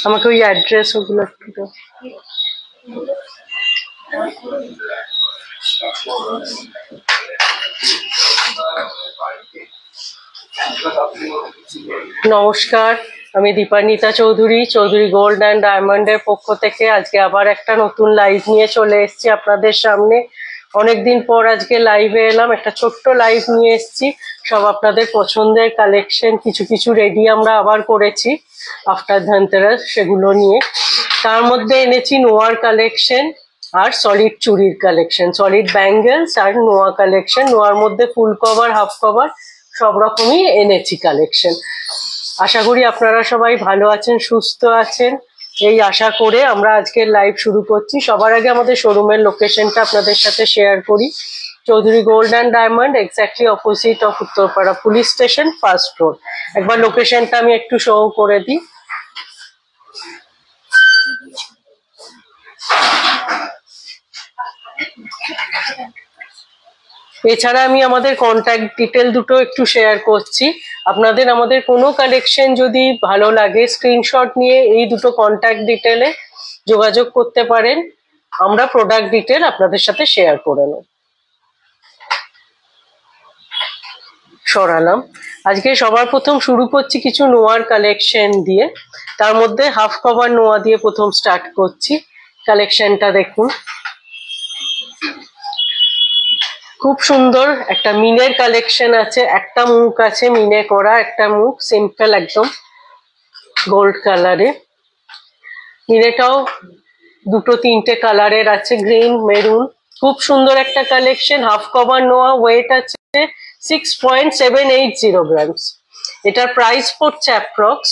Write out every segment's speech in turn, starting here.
আমাকে ওই অ্যাড্রেস ওগুলো একটু দাও। নমস্কার, আমি দীপান্বিতা চৌধুরী, চৌধুরী গোল্ড অ্যান্ড ডায়মন্ডের পক্ষ থেকে আজকে আবার একটা নতুন লাইভ নিয়ে চলে এসেছি আপনাদের সামনে। অনেকদিন পর আজকে লাইভে এলাম, একটা ছোট্ট লাইভ নিয়ে এসেছি। সব আপনাদের পছন্দের কালেকশন কিছু কিছু রেডি আমরা আবার করেছি আফটার ধনতেরাস, সেগুলো নিয়ে। তার মধ্যে এনেছি নোয়ার কালেকশন আর সলিড চুড়ির কালেকশন, সলিড ব্যাঙ্গেলস আর নোয়া কালেকশন। নোয়ার মধ্যে ফুল কভার, হাফ কভার সব রকমই এনেছি কালেকশন। আশা করি আপনারা সবাই ভালো আছেন, সুস্থ আছেন, এই আশা করে আমরা আজকের লাইভ শুরু করছি। সবার আগে আমাদের শোরুমের লোকেশনটা আপনাদের সাথে শেয়ার করি। Chowdhury gold and diamond, exactly opposite of Uttarpara police station, first floor. একবার লোকেশনটা আমি একটু শো করে দিই। এছাড়া আমি আমাদের কন্ট্যাক্ট ডিটেল দুটো একটু শেয়ার করছি। আপনাদের আমাদের কোনো কালেকশন যদি ভালো লাগে, স্ক্রিনশট নিয়ে এই দুটো কন্ট্যাক্ট ডিটেলে যোগাযোগ করতে পারেন, আমরা প্রোডাক্ট ডিটেল আপনাদের সাথে শেয়ার করে নেব। সরালাম। আজকে সবার প্রথম শুরু করছি কিছু নোয়ার কালেকশন দিয়ে। তার মধ্যে হাফ কভার নোয়া দিয়ে প্রথম স্টার্ট করছি। কালেকশনটা দেখুন, খুব সুন্দর একটা মিনের কালেকশন আছে। একটা মুখ আছে মিনে করা, একটা মুখ সিম্পল একদম গোল্ড কালারে। মিনেটাও দুটো তিনটে কালারের আছে, গ্রিন, মেরুন। খুব সুন্দর একটা কালেকশন। হাফ কভার নোয়া, ওয়েট আছে 6.780 গ্রামস। এটার প্রাইস পড়ছে approx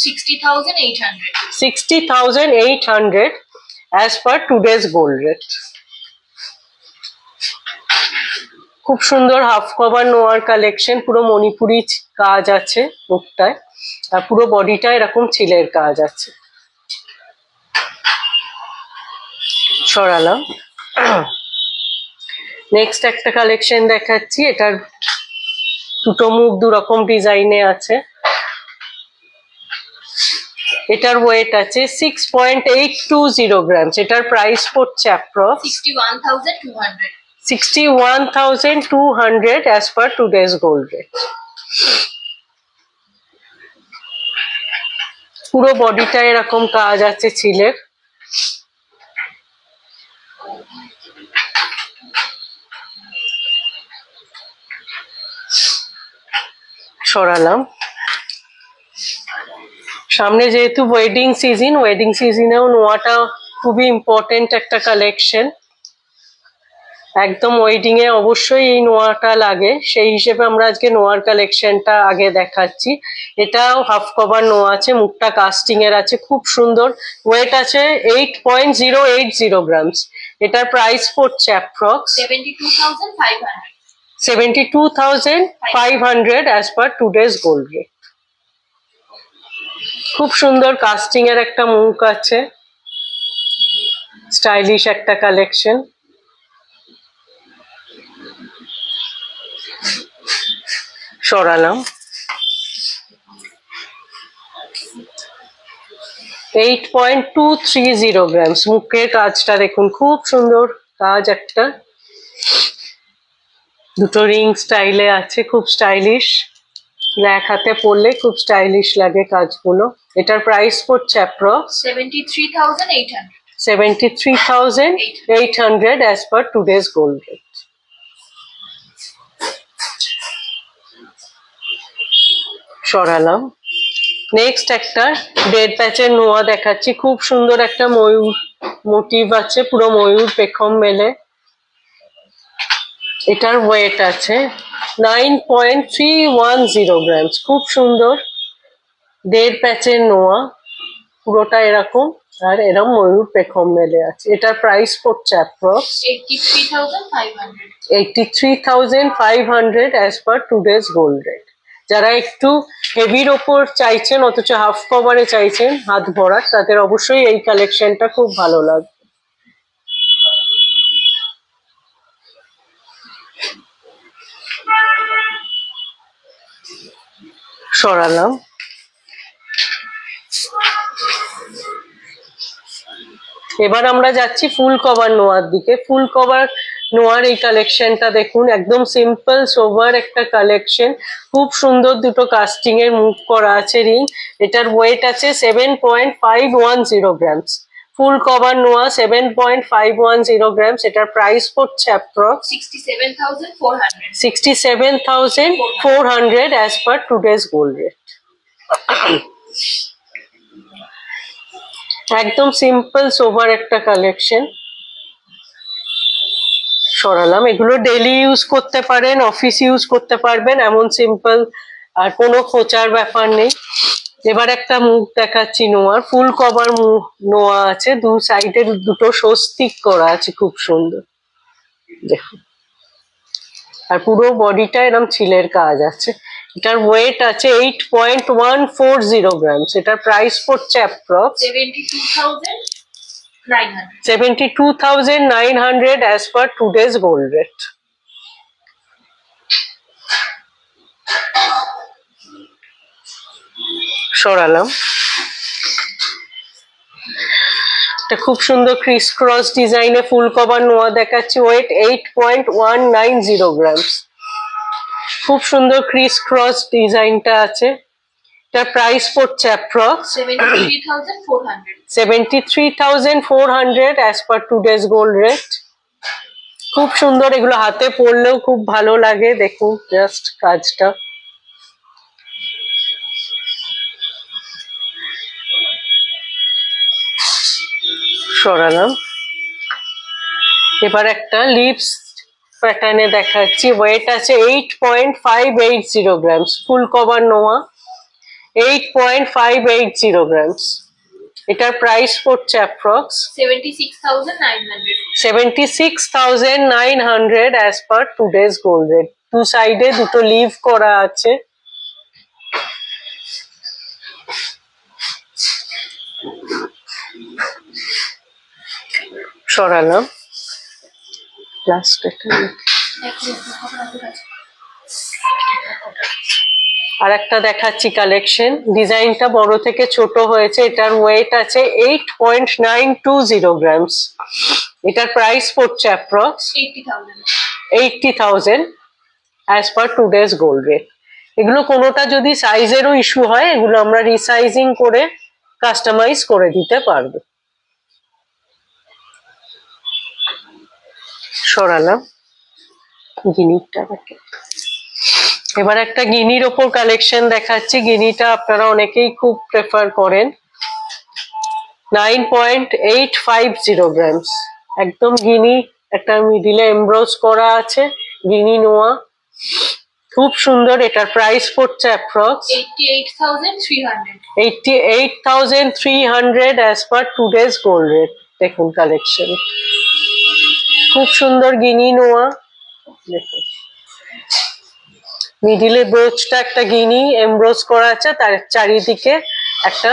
60,800 as per today's gold rate. খুব সুন্দর হাফ কভার নোয়ার কালেকশন, পুরো মণিপুরি কাজ আছে মুখটায়, আর পুরো বডিটা এরকম ছিলের কাজ আছে। সরালাম। নেক্সট একটা কালেকশন দেখাচ্ছি। এটার দুটো মুখ দু রকম ডিজাইনে আছে। এটার ওয়েট আছে 6.820 গ্রামস। এটার প্রাইস পড়ছে approx 61,200 as per today's gold rate. পুরো বডিটা এরকম কাজ আছে ছিলের। সরালাম। সামনে যেহেতু ওয়েডিং সিজন, ওয়েডিং সিজনেও নোয়াটা খুবই ইম্পর্টেন্ট একটা কালেকশন। একদম ওয়েডিং এ অবশ্যই এই নোয়াটা লাগে, সেই হিসেবে আমরা আজকে নোয়ার কালেকশনটা আগে দেখাচ্ছি। এটাও হাফ কভার নোয়া আছে, মুখটা কাস্টিং এর আছে, খুব সুন্দর। ওয়েট আছে 8.080 গ্রামস। এটার প্রাইস পড়ছে approx 72,500 as per today's gold rate. খুব সুন্দর কাস্টিং এর একটা মুখ আছে, স্টাইলিশ একটা কালেকশন। সরালাম। 8.230 গ্রামস। মুখের কাজটা দেখুন, খুব সুন্দর কাজ একটা, দুটো রিং স্টাইলে আছে, খুব স্টাইলিশ। এক হাতে পরলে খুব স্টাইলিশ লাগে কাজগুলো। এটার প্রাইস পড়ছে approx 73,800 as per today's gold rate. সরালাম। নেক্সট একটা ডেড প্যাচের নোয়া দেখাচ্ছি। খুব সুন্দর একটা ময়ূর মোটিভ আছে, পুরো ময়ূর পেখম মেলে। এটার ওয়েট আছে 9.310 গ্রামস। খুব সুন্দর ডেড প্যাচের নোয়া, পুরোটা এরকম, আর এরকম ময়ূর পেখম মেলে আছে। এটার প্রাইস পড়ছে approx 83,500 as per today's gold rate. যারা একটু হেভির ওপর চাইছেন অথচ হাফ কভারে চাইছেন হাত ভরার, তাদের অবশ্যই এই কালেকশনটা খুব ভালো লাগবে। সরালাম। এবার আমরা যাচ্ছি ফুল কভার নোয়ার দিকে। ফুল কভার নোয়ার এই কালেকশনটা দেখুন, একদম সিম্পল সোভার একটা কালেকশন, খুব সুন্দর দুটো কাস্টিং এর মুভ করা আছে রিং। এটার ওয়েট আছে 7.510 গ্রামস। ফুল কভার নোয়া 7.510 গ্রামস। এটার প্রাইস পড়ছে approx 67,400 as per today's gold rate. একদম সিম্পল সোভার একটা কালেকশন। সরালাম, এগুলো ডেইলি ইউজ করতে পারেন, অফিস ইউজ করতে পারবেন, এমন সিম্পল, আর কোনো খোঁচার ব্যাপার নেই। এবার একটা মুখ দেখাচ্ছি নোয়ার। ফুল কভার মুখ নোয়া আছে, দু সাইডে দুটো স্বস্তিক করা আছে, খুব সুন্দর দেখুন। আর পুরো বডিটা এরকম ছিলের কাজ আছে। এটার ওয়েট আছে 8.140 গ্রামস। এটার প্রাইস পড়ছে approx 72,900 as per today's gold rate. সরালাম, এটা খুব সুন্দর ক্রিস ক্রস ডিজাইনে ফুল কভার নোয়া দেখাচ্ছি। Weight 8.190 grams. খুব সুন্দর ক্রিস ক্রস ডিজাইনটা আছে। এটার প্রাইস পড়ছে approx 73,400 as per today's gold rate. খুব সুন্দর, এগুলো হাতে পরলেও খুব ভালো লাগে, দেখুন জাস্ট কাজটা। সরালাম, এবার একটা লিপস প্যাটার্নে দেখাচ্ছি। ওয়েট আছে 8.580 গ্রামস। ফুল কভার নোয়া 8.580 গ্রামস। এটার প্রাইস পড়ছে approx 76,900 as per today's gold rate. Two সাইডে দুটো লিভ করা আছে। সরালাম, লাস্ট আর একটা দেখাচ্ছি কালেকশন। ডিজাইনটা বড় থেকে ছোট হয়েছে। এটার ওয়েট আছে 8.920 গ্রামস। এটার প্রাইস পড়ছে approx 80,000 as per today's gold rate. এগুলো কোনোটা যদি সাইজেরও ইস্যু হয়, এগুলো আমরা রিসাইজিং করে কাস্টমাইজ করে দিতে পারবো। সরালাম গিনিটাকে। এবার একটা গিনির ওপর কালেকশন দেখাচ্ছি। গিনিটা আপনারা অনেকেই খুব প্রেফার করেন। 9.850 গ্রামস। একদম গিনি, একটা মিডিলে এমব্রোজ করা আছে, গিনি নোয়া, খুব সুন্দর। এটার প্রাইস পড়ছে approx 88,300 as per today's gold rate. দেখুন কালেকশন, খুব সুন্দর গিনি নোয়া। দেখুন মিডিলে ব্রোচটা একটা গিনি এমব্রোজ করা আছে, তার চারিদিকে একটা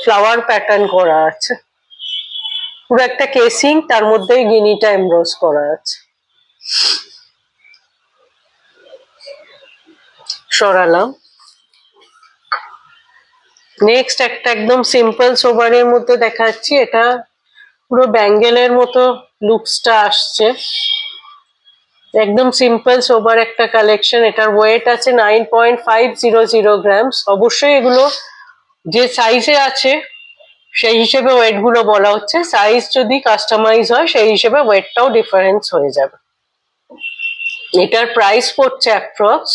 ফ্লাওয়ার প্যাটার্ন করা আছে, পুরো একটা কেসিং, তার মধ্যেই গিনিটা এমব্রোজ করা আছে। সরালাম। নেক্সট একটা একদম সিম্পল সোবারের মধ্যে দেখাচ্ছি। এটা পুরো ব্যাঙ্গেলের মতো লুকসটা আসছে। একদম সিম্পল সোবার একটা কালেকশন। এটার ওয়েট আছে 9.500 গ্রামস। অবশ্যই এগুলো যে সাইজে আছে সেই হিসেবে ওয়েট গুলো বলা হচ্ছে। সাইজ যদি কাস্টমাইজ হয় সেই হিসেবে ওয়েটটাও ডিফারেন্স হয়ে যাবে। এটার প্রাইস পড়ছে approx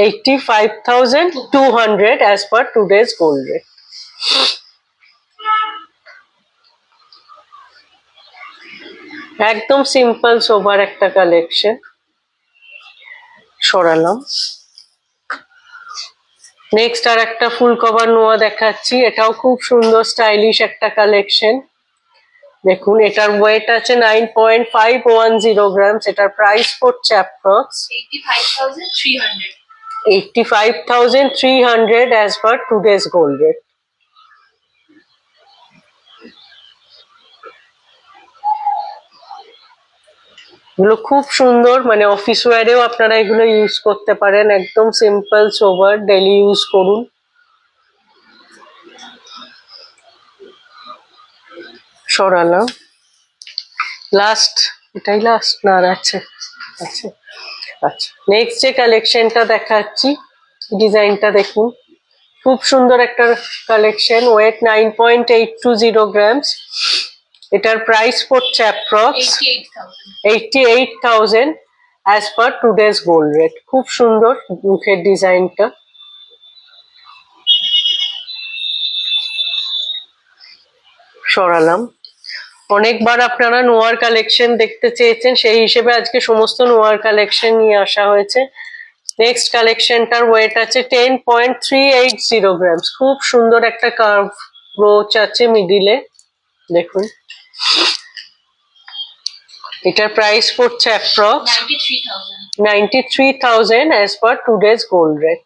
85,200 as per today's gold rate. একদম সিম্পল সোবার একটা কালেকশন। সরালাম। নেক্সট আর একটা ফুল কভার নোয়া দেখাচ্ছি। এটাও খুব সুন্দর স্টাইলিশ একটা কালেকশন। দেখুন এটার ওয়েট আছে 9.510 গ্রামস। এটার প্রাইস পড়ছে approx 85,300 as per today's gold rate. এগুলো খুব সুন্দর, মানে অফিস ওয়্যারেও আপনারা এগুলো ইউজ করতে পারেন। একদম সিম্পল সোবার, ডেইলি ইউজ করুন। সরালাম। লাস্ট, এটাই লাস্ট না আছে? আচ্ছা আচ্ছা, নেক্সট যে কালেকশনটা দেখাচ্ছি, ডিজাইনটা দেখুন, খুব সুন্দর একটা কালেকশন। Weight 9.820 grams. এটার প্রাইস পড়ছে approx 88,000 as per today's gold rate. খুব সুন্দর মুখের ডিজাইনটা। সরালাম। অনেকবার আপনারা নোয়ার কালেকশন দেখতে চেয়েছেন, সেই হিসেবে আজকে সমস্ত নোয়ার কালেকশন নিয়ে আসা হয়েছে। নেক্সট কালেকশনটার ওয়েট আছে 10.380 গ্রামস। খুব সুন্দর একটা কার্ভ ব্রোচ আছে মিডিলে, দেখুন। এটার প্রাইস পড়ছে approx 93,000 as per today's gold rate.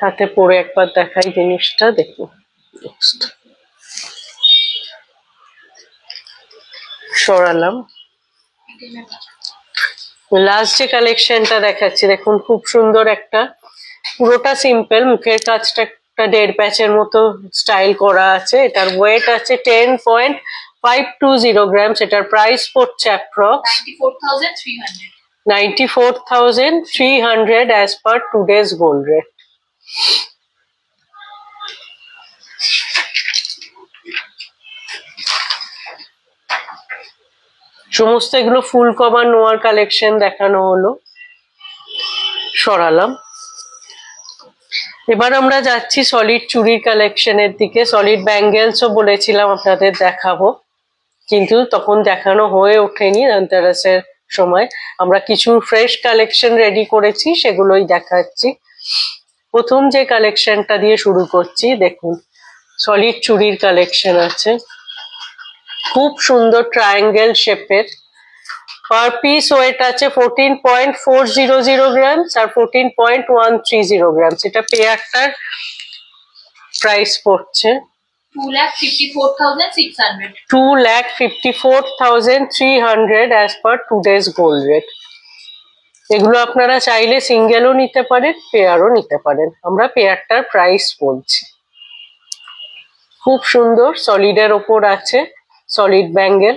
হাতে পরে একবার দেখাই জিনিসটা, দেখুন। নেক্সট সরালাম। লাস্ট যে কালেকশনটা দেখাচ্ছি, দেখুন, খুব সুন্দর একটা, পুরোটা সিম্পল, মুখের কাজটা একটা 1.5 প্যাচের মতো স্টাইল করা আছে। এটার ওয়েট আছে 10.520 গ্রামস। এটার প্রাইস পড়ছে approx 94,300 as per today's gold rate. সমস্ত এগুলো ফুল কভার নোয়ার কালেকশন দেখানো হলো। সরালাম। এবার আমরা যাচ্ছি সলিড চুড়ির কালেকশনের দিকে। সলিড ব্যাঙ্গেলসও বলেছিলাম আপনাদের দেখাবো, কিন্তু তখন দেখানো হয়ে ওঠেনি ধনতেরাসের সময়। আমরা কিছু ফ্রেশ কালেকশন রেডি করেছি, সেগুলোই দেখাচ্ছি। প্রথম যে কালেকশনটা দিয়ে শুরু করছি, দেখুন, সলিড চুড়ির কালেকশন আছে, খুব সুন্দর ট্রায়াঙ্গেল শেপের। পার পিস ওয়েট আছে 14.400 গ্রামস আর 14.130 গ্রামস। এটা পেয়ারটার প্রাইস পড়ছে 2,54,300 as per today's gold rate. এগুলো আপনারা চাইলে সিঙ্গেলও নিতে পারেন, পেয়ারও নিতে পারেন। আমরা পেয়ারটার প্রাইস বলছি। খুব সুন্দর সলিডের ওপর আছে, সলিড ব্যাঙ্গেল।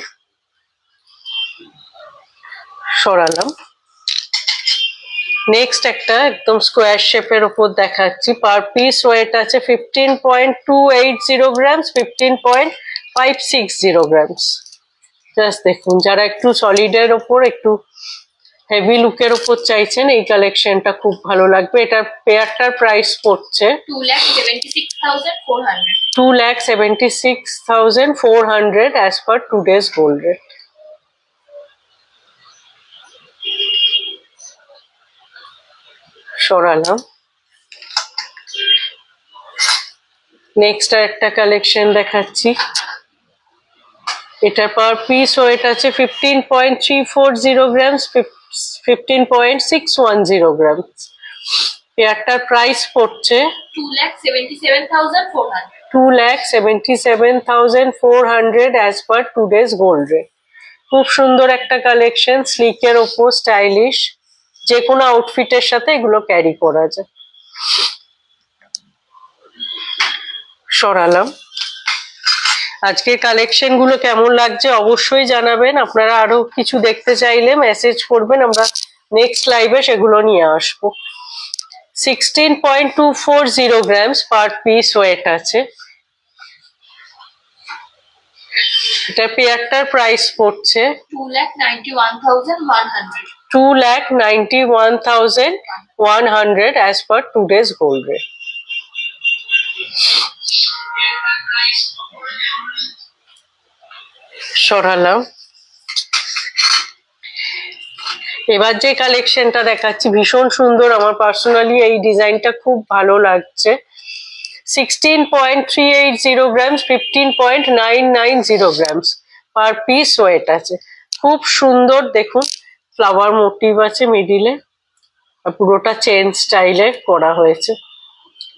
সরালাম। নেক্সট একটা একদম স্কোয়ার শেপের ওপর দেখাচ্ছি। পার পিস ওয়েট আছে 15.280 গ্রামস, 15.560 গ্রামস। জাস্ট দেখুন, যারা একটু সলিডের ওপর, একটু হেভি লুকের ওপর চাইছেন, এই কালেকশনটা খুব ভালো লাগবে। এটার পেয়ারটার প্রাইস পড়ছে 2,76,400 as per today's gold rate. সরালাম। নেক্সট একটা কালেকশন দেখাচ্ছি। এটা পার পিস ওয়েট আছে 15.340 গ্রামস, 15.610 গ্রামস। পেয়ারটার প্রাইস পড়ছে 2,77,400 as per today's gold rate. খুব সুন্দর একটা কালেকশন, স্লিকের ওপর, স্টাইলিশ, যে কোনো আউটফিটের সাথে এগুলো ক্যারি করা যায়। সরালাম। আজকের কালেকশন গুলো কেমন লাগছে অবশ্যই জানাবেন। আপনারা আরো কিছু দেখতে চাইলে মেসেজ করবেন, আমরা নেক্সট লাইভে সেগুলো নিয়ে আসবো। 16.240 গ্রামস পার পিস ওয়েট আছে। এটা পেয়ারটার প্রাইস পড়ছে 2,91,100 as per today's gold rate. সরালাম। এবার যে কালেকশনটা দেখাচ্ছি ভীষণ সুন্দর, আমার পার্সোনালি এই ডিজাইনটা খুব ভালো লাগছে। 16.380 grams, 15.990 grams per piece weight আছে। খুব সুন্দর, দেখুন, ফ্লাওয়ার মোটিভ আছে মিডিলে, আর পুরোটা চেন স্টাইলে করা হয়েছে।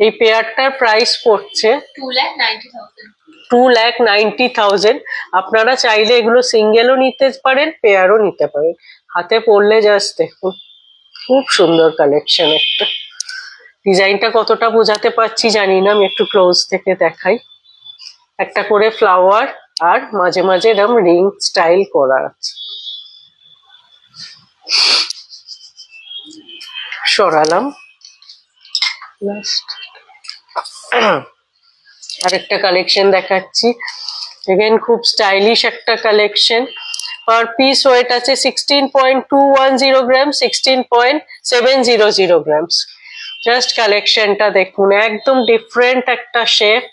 এই পেয়ারটার প্রাইস পড়ছে 2,90,000। আপনারা চাইলে এগুলো সিঙ্গেলও নিতে পারেন, পেয়ারও নিতে পারেন। হাতে পরলে জাস্ট দেখুন, খুব সুন্দর কালেকশন একটা। ডিজাইনটা কতটা বোঝাতে পারছি জানি না, আমি একটু ক্লোজ থেকে দেখাই। একটা করে ফ্লাওয়ার আর মাঝে মাঝে এরকম রিং স্টাইল করা আছে। সরালাম। আরেকটা কালেকশন দেখাচ্ছি, এগেন খুব স্টাইলিশ একটা কালেকশন। পার পিস ওয়েট আছে 16.210 গ্রাম, 16.700 গ্রামস। জাস্ট কালেকশনটা দেখুন, একদম ডিফারেন্ট একটা শেপ।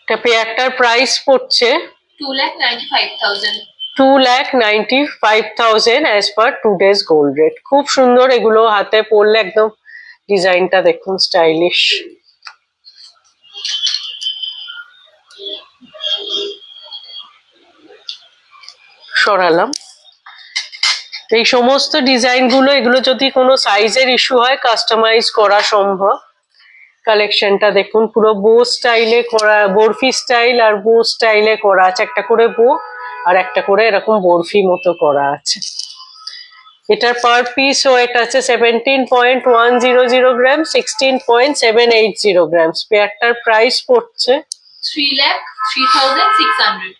এটা পেয়ারটার প্রাইস পড়ছে 2,95,000 as per today's gold rate. খুব সুন্দর, এগুলো হাতে পরলে একদম ডিজাইনটা দেখুন স্টাইলিশ। সরালাম। এই সমস্ত ডিজাইন গুলো, এগুলো যদি কোনো সাইজের ইস্যু হয় কাস্টমাইজ করা সম্ভব। কালেকশনটা দেখুন, পুরো বো স্টাইলে করা, বরফি স্টাইল আর বো স্টাইলে করা আছে। একটা করে বো আর একটা করে এরকম বরফি মতো করা আছে। এটার পার পিস ওয়েট আছে 17.100 গ্রাম, 16.780 গ্রামস। পেয়ারটার প্রাইস পড়ছে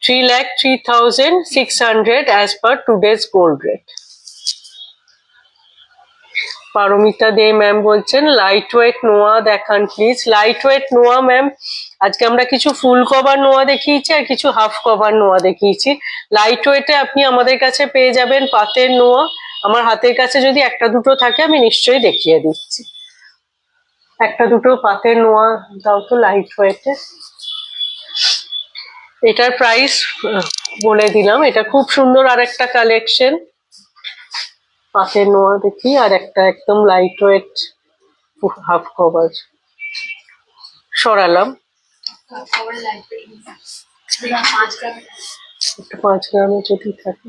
3,03,600 as per today's gold rate. Paromita De ma'am বলছেন লাইট ওয়েট নোয়া দেখান প্লিজ। লাইট ওয়েট নোয়া ম্যাম, আজকে আমরা কিছু ফুল কভার নোয়া দেখিয়েছি আর কিছু হাফ কভার নোয়া দেখিয়েছি। লাইট ওয়েটে আপনি আমাদের কাছে পেয়ে যাবেন পাতের নোয়া। আমার হাতের কাছে যদি একটা দুটো থাকে আমি নিশ্চয়ই দেখিয়ে দিচ্ছি। একটা দুটো পাতের নোয়া দাও তো লাইট ওয়েটে। এটার প্রাইস বলে দিলাম। এটা খুব সুন্দর আর একটা কালেকশন। পাতের নোয়া দেখি, আর একটা একদম লাইট ওয়েট হাফ কভার। সরালাম। 5 গ্রামে যদি থাকে।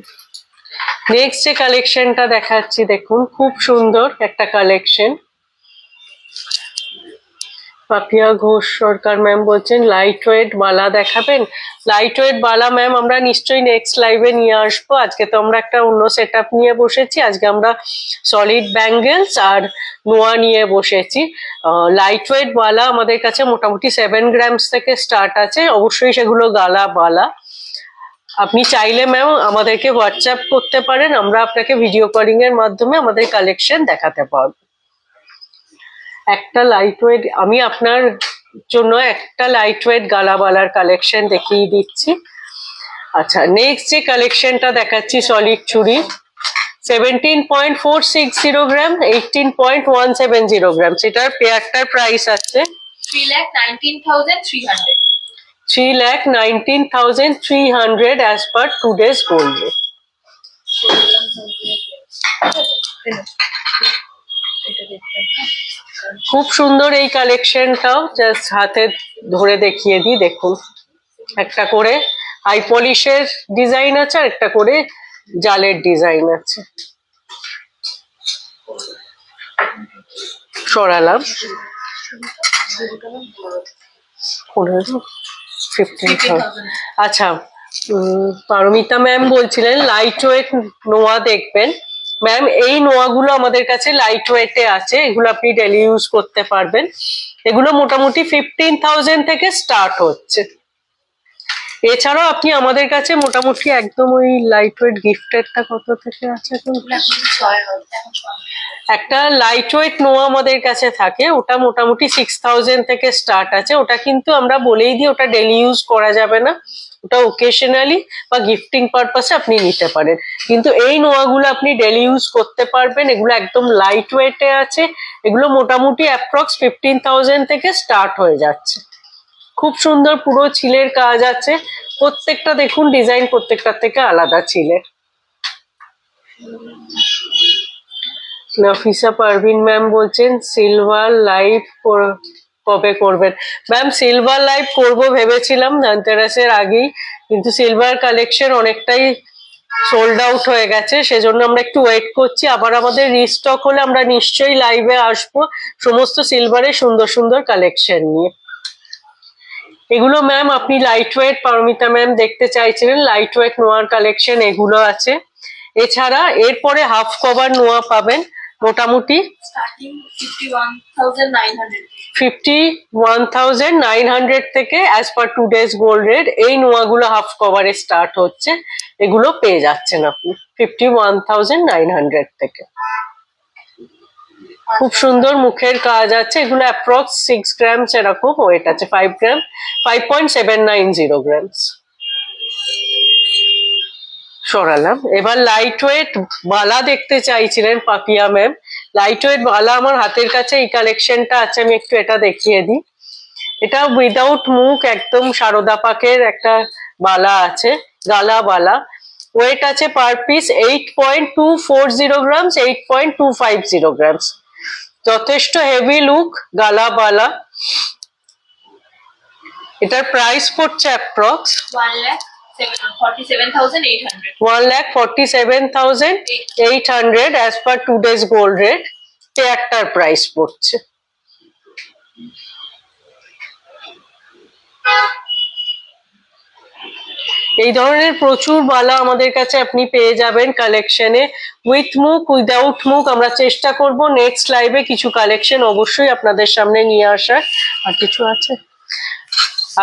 নেক্সট যে কালেকশনটা দেখাচ্ছি দেখুন, খুব সুন্দর একটা কালেকশন। পাপিয়া ঘোষ সরকার ম্যাম বলছেন লাইট ওয়েট বালা দেখাবেন। লাইট ওয়েট বালা ম্যাম আমরা নিশ্চয়ই নেক্সট লাইভে নিয়ে আসবো। আজকে তো আমরা একটা অন্য সেট আপ নিয়ে বসেছি। আজকে আমরা সলিড ব্যাঙ্গেলস আর নোয়া নিয়ে বসেছি। লাইট ওয়েট বালা আমাদের কাছে মোটামুটি 7 গ্রামস থেকে স্টার্ট আছে। অবশ্যই সেগুলো গালা বালা। আপনি চাইলে ম্যাম আমাদেরকে হোয়াটসঅ্যাপ করতে পারেন, আমরা আপনাকে ভিডিও কলিং এর মাধ্যমে আমাদের কালেকশন দেখাতে পারবো। একটা লাইট ওয়েট, আমি আপনার জন্য একটা লাইট ওয়েট গালাবালার কালেকশন দেখিয়ে দিচ্ছি। আচ্ছা, নেক্সট যে কালেকশনটা দেখাচ্ছি সলিড চুড়ি, 17.460 গ্রাম, 18.170 গ্রাম। সেটার পেয়ারটার প্রাইস আছে 3,19,300 3,19,300 as per today's gold rate. খুব সুন্দর এই কালেকশনটাও, জাস্ট হাতে ধরে দেখিয়ে দিই। দেখুন, একটা করে হাই পলিশের ডিজাইন আছে আর একটা করে জালের ডিজাইন আছে। সরালাম। 15,000। আচ্ছা, পারমিতা ম্যাম বলছিলেন লাইট ওয়েট নোয়া দেখবেন। ম্যাম এই নোয়াগুলো আমাদের কাছে লাইট ওয়েটে আছে, এগুলো আপনি ডেলি ইউজ করতে পারবেন। এগুলো মোটামুটি 15,000 থেকে স্টার্ট হচ্ছে। এছাড়াও আপনি আমাদের কাছে মোটামুটি একদম ওই লাইট ওয়েট গিফটেরটা কত থেকে আছে? একটা লাইট ওয়েট নোয়া আমাদের কাছে থাকে, ওটা মোটামুটি 6,000 থেকে স্টার্ট আছে। ওটা কিন্তু আমরা বলেই দিই ওটা ডেলি ইউজ করা যাবে না, ওটা ওকেশনালি বা গিফটিং পারপাসে আপনি নিতে পারেন। কিন্তু এই নোয়াগুলো আপনি ডেলি ইউজ করতে পারবেন। এগুলো একদম লাইট ওয়েটে আছে। এগুলো মোটামুটি অ্যাপ্রক্স 15,000 থেকে স্টার্ট হয়ে যাচ্ছে। খুব সুন্দর পুরো ছিলের কাজ আছে। প্রত্যেকটা দেখুন ডিজাইন প্রত্যেকটার থেকে আলাদা ছিলের। নাফিসা পারভিন ম্যাম বলছেন সিলভার লাইভ কবে করবেন? ম্যাম সিলভার লাইভ করবো ভেবেছিলাম ধনতেরাসের আগেই, কিন্তু সিলভার কালেকশন অনেকটাই সোল্ড আউট হয়ে গেছে, সেজন্য আমরা একটু ওয়েট করছি। আবার আমাদের রিস্টক হলে আমরা নিশ্চয়ই লাইভে আসবো সমস্ত সিলভারের সুন্দর সুন্দর কালেকশন নিয়ে। এগুলো ম্যাম আপনি লাইট ওয়েট, পারমিতা ম্যাম দেখতে চাইছিলেন লাইট ওয়েট নোয়ার কালেকশন, এগুলো আছে। এছাড়া এরপরে হাফ কভার নোয়া পাবেন। মোটামুটি স্টার্টিং 51,900 51,900 থেকে as per today's gold rate এই নোয়াগুলো হাফ কভারে স্টার্ট হচ্ছে, এগুলো পেয়ে যাচ্ছেন আপনি 51,900 থেকে। খুব সুন্দর মুখের কাজ আছে, এগুলো অ্যাপ্রক্স 6 গ্রামস এরকম ওয়েট আছে, 5 গ্রাম 5.790 গ্রামস। সরালাম। এবার লাইট ওয়েট বালা দেখতে চাইছিলেন পাপিয়া ম্যাম, লাইট ওয়েট বালা আমার হাতের কাছে এই কালেকশনটা আছে, আমি একটু এটা দেখিয়ে দিই। এটা উইদাউট মুখ, একদম সারদা পাকের একটা বালা আছে, গালা বালা। ওয়েট আছে পার পিস 8.240 গ্রামস, 8.250 গ্রামস, যথেষ্ট হেভি লুক গালা বালা। এটার প্রাইস পড়ছে approx 1,47,800 as per today's gold rate একটার প্রাইস পড়ছে। এই ধরনের প্রচুর বালা আমাদের কাছে আপনি পেয়ে যাবেন কালেকশনে, উইথ মুখ উইদাউট মুখ। আমরা চেষ্টা করব নেক্সট লাইভে কিছু কালেকশন অবশ্যই আপনাদের সামনে নিয়ে আসার। আর কিছু আছে,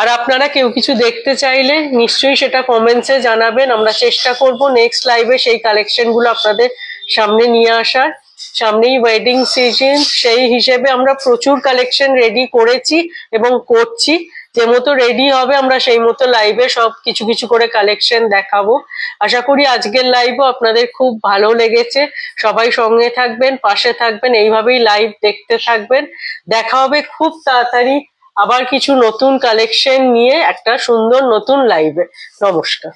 আর আপনারা কেউ কিছু দেখতে চাইলে নিশ্চয়ই সেটা কমেন্টসে জানাবেন, আমরা চেষ্টা করব নেক্সট লাইভে সেই কালেকশন গুলো আপনাদের সামনে নিয়ে আসার। সামনেই ওয়েডিং সিজন, সেই হিসেবে আমরা প্রচুর কালেকশন রেডি করেছি এবং করছি, যে মতো রেডি হবে আমরা সেই মতো লাইভে সব কিছু কিছু করে কালেকশন দেখাবো। আশা করি আজকের লাইভও আপনাদের খুব ভালো লেগেছে। সবাই সঙ্গে থাকবেন, পাশে থাকবেন, এইভাবেই লাইভ দেখতে থাকবেন। দেখা হবে খুব তাড়াতাড়ি আবার কিছু নতুন কালেকশন নিয়ে একটা সুন্দর নতুন লাইভে। নমস্কার।